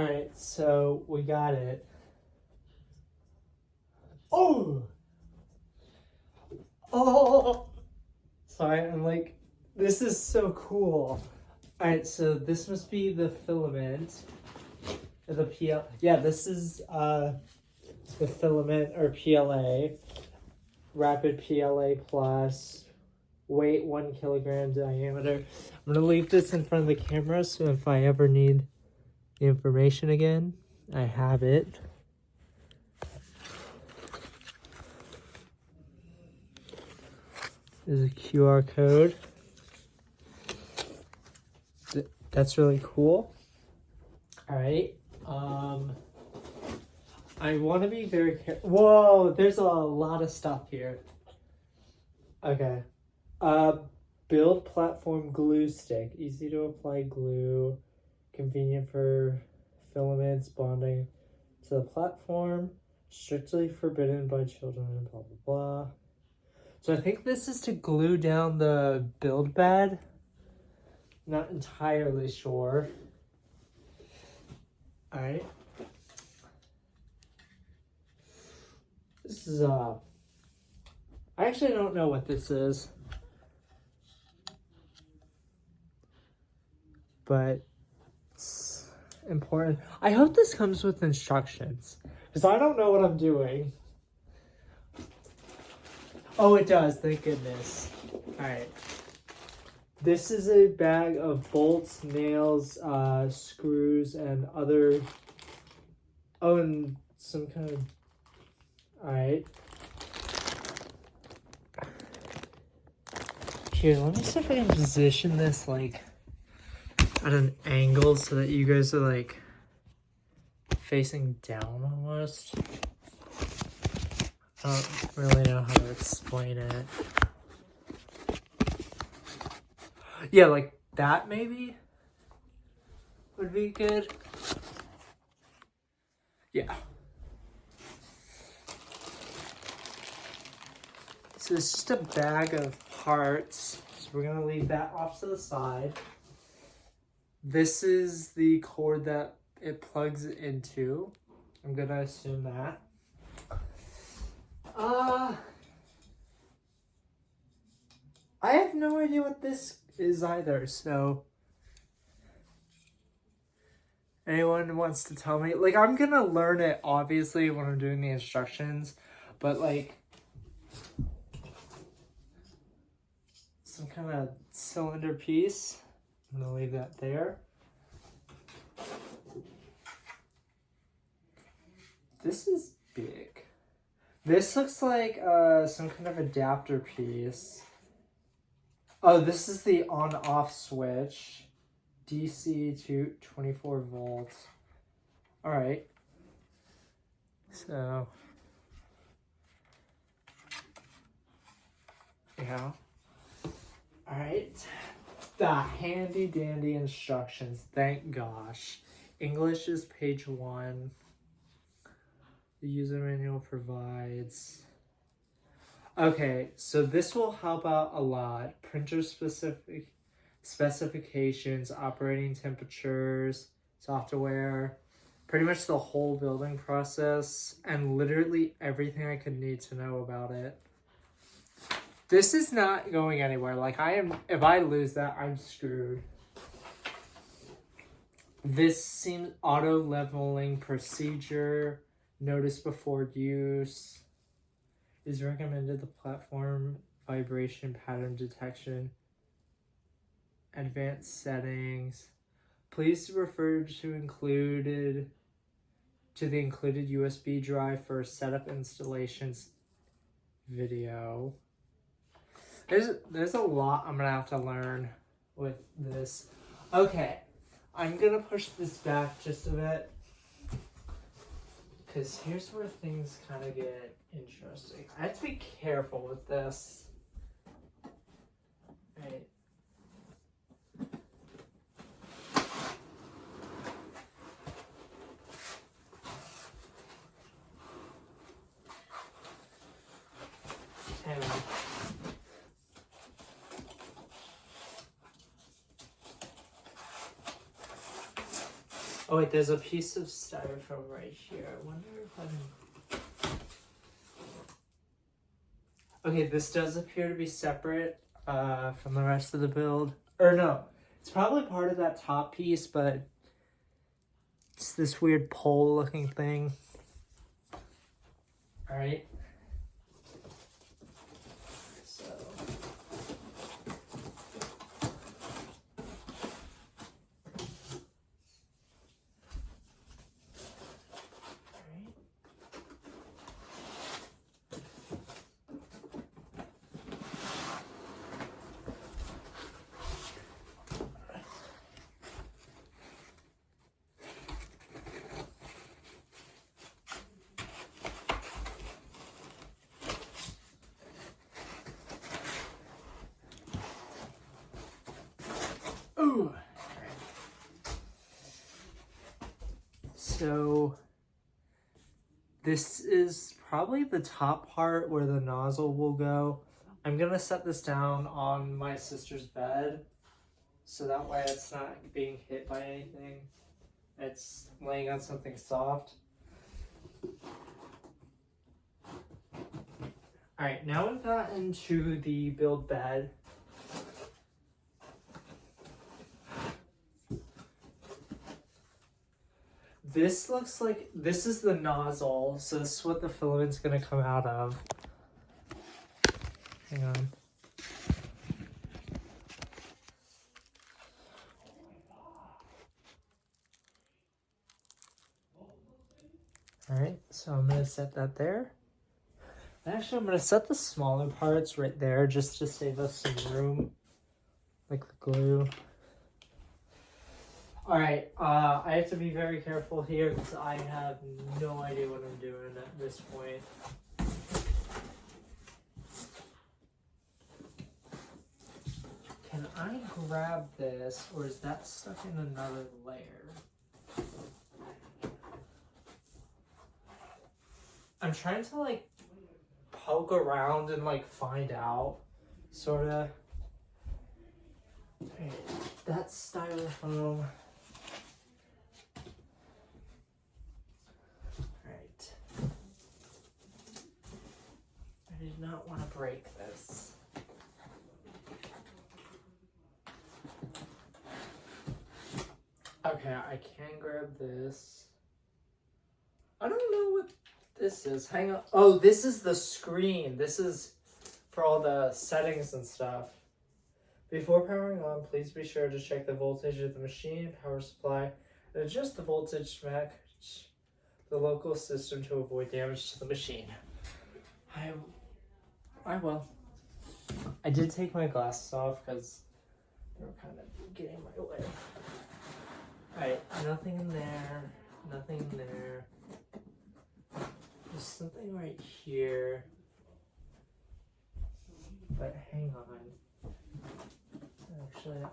Alright, so we got it. Oh! Oh! Sorry, I'm like, this is so cool. Alright, so this must be the filament. The PL. Yeah, this is the filament or PLA. Rapid PLA plus. Weight 1 kilogram diameter. I'm gonna leave this in front of the camera so if I ever need the information again, I have it. There's a QR code. That's really cool. All right. I want to be very careful. Whoa, there's a lot of stuff here. Okay. Build platform glue stick. Easy to apply glue. Convenient for filaments bonding to the platform. Strictly forbidden by children and blah, blah, blah. So I think this is to glue down the build bed. Not entirely sure. Alright. This is, I actually don't know what this is. But it's important. I hope this comes with instructions. Because I don't know what I'm doing. Oh, it does. Thank goodness. Alright. This is a bag of bolts, nails, screws, and other... Oh, and some kind of... Alright. Here, let me see if I can position this, like, at an angle so that you guys are, like, facing down almost. I don't really know how to explain it. Yeah, like that maybe would be good. Yeah. So it's just a bag of parts. So we're gonna leave that off to the side. This is the cord that it plugs into. I'm gonna assume that. I have no idea what this is either, so anyone wants to tell me? Like, I'm gonna learn it obviously when I'm doing the instructions, but like some kind of cylinder piece. I'm gonna leave that there. This is big. This looks like some kind of adapter piece. Oh, this is the on-off switch. DC to 24 volts. All right. So, yeah. All right. The handy dandy instructions. Thank gosh. English is page 1. The user manual provides. Okay, so this will help out a lot. Printer specifications, operating temperatures, software, pretty much the whole building process, and literally everything I could need to know about it. This is not going anywhere. Like, if I lose that, I'm screwed. This seems auto leveling procedure, notice before use. Is recommended the platform vibration pattern detection, advanced settings. Please refer to the included USB drive for setup installations video. There's a lot I'm gonna have to learn with this. Okay, I'm gonna push this back just a bit because here's where things kind of get interesting. I have to be careful with this. Right. Anyway. Oh wait, there's a piece of styrofoam right here. I wonder if I can... Okay, this does appear to be separate from the rest of the build. Or no, it's probably part of that top piece, but it's this weird pole looking thing. Alright. So... Ooh. So this is probably the top part where the nozzle will go. I'm gonna set this down on my sister's bed so that way it's not being hit by anything. It's laying on something soft. Alright, now we've got into the build bed. This looks like, this is the nozzle, so this is what the filament's gonna come out of. Hang on. Alright, so I'm gonna set that there. Actually, I'm gonna set the smaller parts right there just to save us some room. Like the glue. Alright, I have to be very careful here because I have no idea what I'm doing at this point. Can I grab this, or is that stuck in another layer? I'm trying to like poke around and like find out, sorta. Okay, that's styrofoam. Alright. I did not want to break this. Okay, I can grab this. I don't know what this is. Hang on. Oh, this is the screen. This is for all the settings and stuff. Before powering on, please be sure to check the voltage of the machine, power supply, and adjust the voltage to match the local system to avoid damage to the machine. I will. I did take my glasses off because they were kind of getting in my way. Alright, nothing in there. Nothing in there. There's something right here. But hang on. Actually,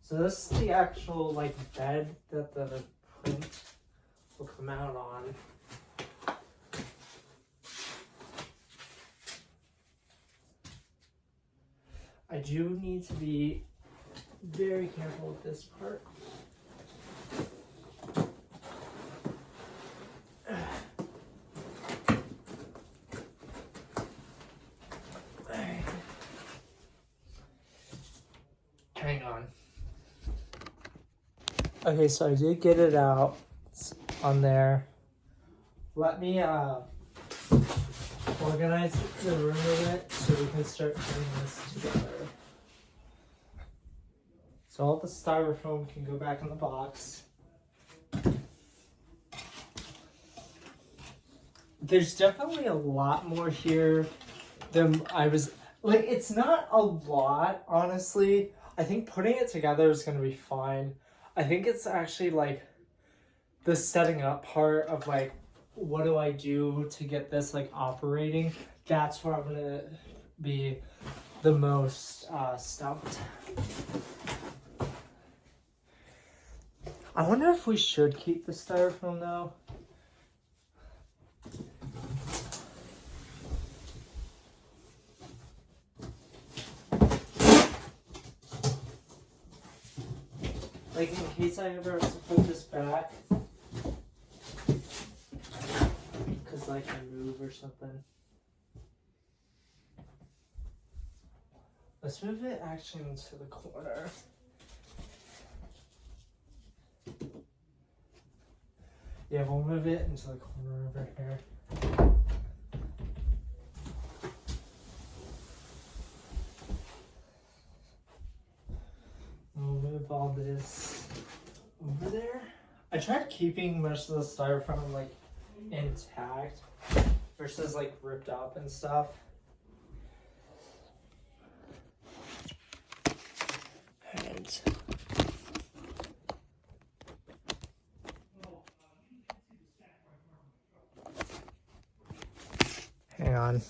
so this is the actual like bed that the print will come out on. I do need to be very careful with this part. Hang on. Okay, so I did get it out. It's on there. Let me organize the room a bit so we can start putting this together. So all the styrofoam can go back in the box. There's definitely a lot more here than I was, like, it's not a lot, honestly. I think putting it together is going to be fine. I think it's actually like the setting up part of like, what do I do to get this like operating? That's where I'm gonna be the most stumped. I wonder if we should keep the styrofoam though. Like in case I ever have to put this back. Cause like I move or something. Let's move it actually into the corner. Yeah, we'll move it into the corner over here. We'll move all this over there. I tried keeping most of the styrofoam like intact versus like ripped up and stuff. And hang on.